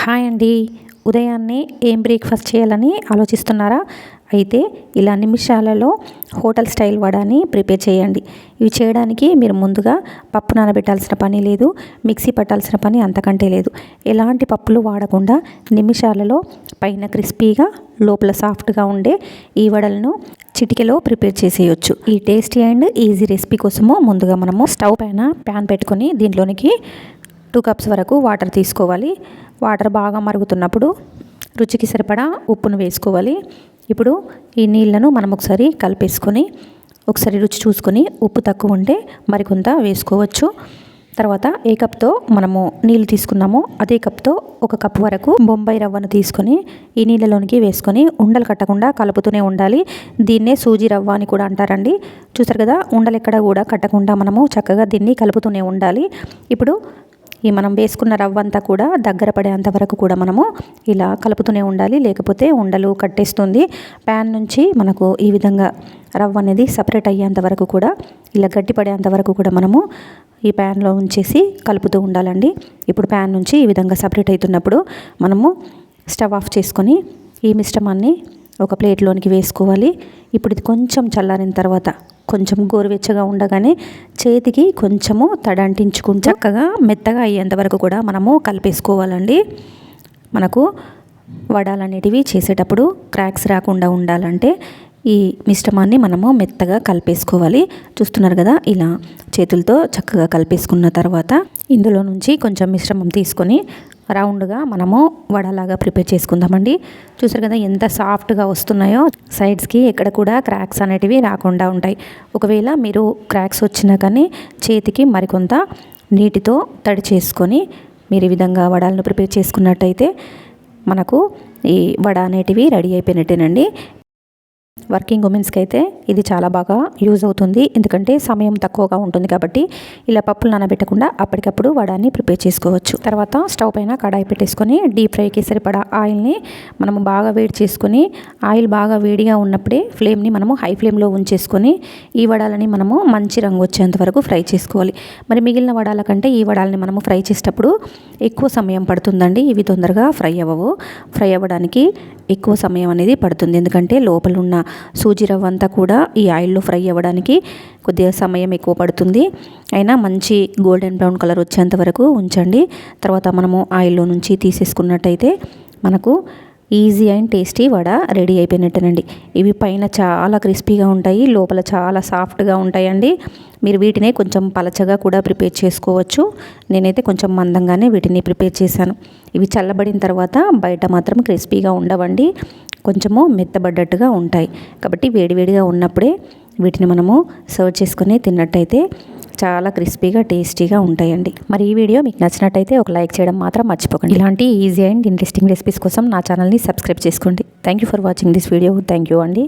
Hi అండి. ఉదయాన్నే ఏం బ్రేక్ఫాస్ట్ చేయాలని ఆలోచిస్తున్నారా? అయితే ఇలా నిమిషాలలో హోటల్ స్టైల్ వడని ప్రిపేర్ చేయండి. ఇవి చేయడానికి మీరు ముందుగా పప్పు నానబెట్టాల్సిన పని లేదు, మిక్సీ పట్టాల్సిన పని అంతకంటే లేదు. ఎలాంటి పప్పులు వాడకుండా నిమిషాలలో పైన క్రిస్పీగా లోపల సాఫ్ట్గా ఉండే ఈ వడలను చిటికెలో ప్రిపేర్ చేసేయచ్చు. ఈ టేస్టీ అండ్ ఈజీ రెసిపీ కోసము ముందుగా మనము స్టవ్ పైన ప్యాన్ పెట్టుకొని దీంట్లోనికి 2 కప్స్ వరకు వాటర్ తీసుకోవాలి. వాటర్ బాగా మరుగుతున్నప్పుడు రుచికి సరిపడా ఉప్పును వేసుకోవాలి. ఇప్పుడు ఈ నీళ్లను మనం ఒకసారి కలిపేసుకొని ఒకసారి రుచి చూసుకొని ఉప్పు తక్కువ ఉంటే మరికొంత వేసుకోవచ్చు. తర్వాత ఏ కప్తో మనము నీళ్ళు తీసుకున్నామో అదే కప్తో 1 కప్ వరకు బొంబాయి రవ్వను తీసుకొని ఈ నీళ్ళలోనికి వేసుకొని ఉండలు కట్టకుండా కలుపుతూనే ఉండాలి. దీన్నే సూజీ రవ్వ అని కూడా అంటారండి. చూసారు కదా, ఉండలు ఎక్కడ కూడా కట్టకుండా మనము చక్కగా దీన్ని కలుపుతూనే ఉండాలి. ఇప్పుడు ఈ మనం వేసుకున్న రవ్వ అంతా కూడా దగ్గర పడేంత వరకు కూడా మనము ఇలా కలుపుతూనే ఉండాలి, లేకపోతే ఉండలు కట్టేస్తుంది. ప్యాన్ నుంచి మనకు ఈ విధంగా రవ్వ అనేది సపరేట్ అయ్యేంత వరకు కూడా ఇలా గట్టి పడేంత వరకు కూడా మనము ఈ ప్యాన్లో ఉంచేసి కలుపుతూ ఉండాలండి. ఇప్పుడు ప్యాన్ నుంచి ఈ విధంగా సపరేట్ అవుతున్నప్పుడు మనము స్టవ్ ఆఫ్ చేసుకొని ఈ మిశ్రమాన్ని ఒక ప్లేట్లోనికి వేసుకోవాలి. ఇప్పుడు ఇది కొంచెం చల్లారిన తర్వాత కొంచెం గోరువెచ్చగా ఉండగానే చేతికి కొంచెము తడంటించుకుంటూ చక్కగా మెత్తగా అయ్యేంత వరకు కూడా మనము కలిపేసుకోవాలండి. మనకు వడలు అనేటివి చేసేటప్పుడు క్రాక్స్ రాకుండా ఉండాలంటే ఈ మిశ్రమాన్ని మనము మెత్తగా కలిపేసుకోవాలి. చూస్తున్నారు కదా, ఇలా చేతులతో చక్కగా కలిపేసుకున్న తర్వాత ఇందులో నుంచి కొంచెం మిశ్రమం తీసుకొని రౌండ్గా మనము వడలాగా ప్రిపేర్ చేసుకుందామండి. చూసారు కదా ఎంత సాఫ్ట్గా వస్తున్నాయో, సైడ్స్కి ఎక్కడ కూడా క్రాక్స్ అనేటివి రాకుండా ఉంటాయి. ఒకవేళ మీరు క్రాక్స్ వచ్చినా కానీ చేతికి మరికొంత నీటితో తడి చేసుకొని మీరు ఈ విధంగా వడలను ప్రిపేర్ చేసుకున్నట్టయితే మనకు ఈ వడ అనేటివి రెడీ అయిపోయినట్టేనండి. వర్కింగ్ ఉమెన్స్కి అయితే ఇది చాలా బాగా యూజ్ అవుతుంది. ఎందుకంటే సమయం తక్కువగా ఉంటుంది కాబట్టి ఇలా పప్పులు నానబెట్టకుండా అప్పటికప్పుడు వడాన్ని ప్రిపేర్ చేసుకోవచ్చు. తర్వాత స్టవ్ పైన కడాయి పెట్టేసుకొని డీప్ ఫ్రైకి సరిపడా ఆయిల్ని మనము బాగా వేడి చేసుకొని ఆయిల్ బాగా వేడిగా ఉన్నప్పుడే ఫ్లేమ్ని మనము హై ఫ్లేమ్లో ఉంచేసుకొని ఈ వడాలని మనము మంచి రంగు వచ్చేంత వరకు ఫ్రై చేసుకోవాలి. మరి మిగిలిన వడాల కంటే ఈ వడాలని మనము ఫ్రై చేసేటప్పుడు ఎక్కువ సమయం పడుతుందండి. ఇవి తొందరగా ఫ్రై అవ్వవు. ఫ్రై అవ్వడానికి ఎక్కువ సమయం అనేది పడుతుంది. ఎందుకంటే లోపల ఉన్న సూజీ రవ్వ అంతా కూడా ఈ ఆయిల్లో ఫ్రై అవ్వడానికి కొద్దిగా సమయం ఎక్కువ పడుతుంది. అయినా మంచి గోల్డెన్ బ్రౌన్ కలర్ వచ్చేంత వరకు ఉంచండి. తర్వాత మనము ఆయిల్లో నుంచి తీసేసుకున్నట్టయితే మనకు easy and tasty vada ready అయిపోయినట్టేనండి. ఇవి పైన చాలా క్రిస్పీగా ఉంటాయి, లోపల చాలా సాఫ్ట్గా ఉంటాయండి. మీరు వీటిని కొంచెం పలచగా కూడా ప్రిపేర్ చేసుకోవచ్చు. నేనైతే కొంచెం మందంగానే వీటిని ప్రిపేర్ చేశాను. ఇవి చల్లబడిన తర్వాత బయట మాత్రం క్రిస్పీగా ఉండవండి, కొంచెము మెత్తబడ్డట్టుగా ఉంటాయి. కాబట్టి వేడివేడిగా ఉన్నప్పుడే వీటిని మనము సర్వ్ చేసుకొని తిన్నట్టయితే చాలా క్రిస్పీగా టేస్టీగా ఉంటాయండి. మరి ఈ వీడియో మీకు నచ్చినట్టయితే ఒక లైక్ చేయడం మాత్రం మర్చిపోకండి. ఇలాంటి ఈజీ అండ్ ఇంట్రెస్టింగ్ రెసిపీస్ కోసం నా ఛానల్ని సబ్స్క్రైబ్ చేసుకోండి. Thank you for watching this video. Thank you అండి.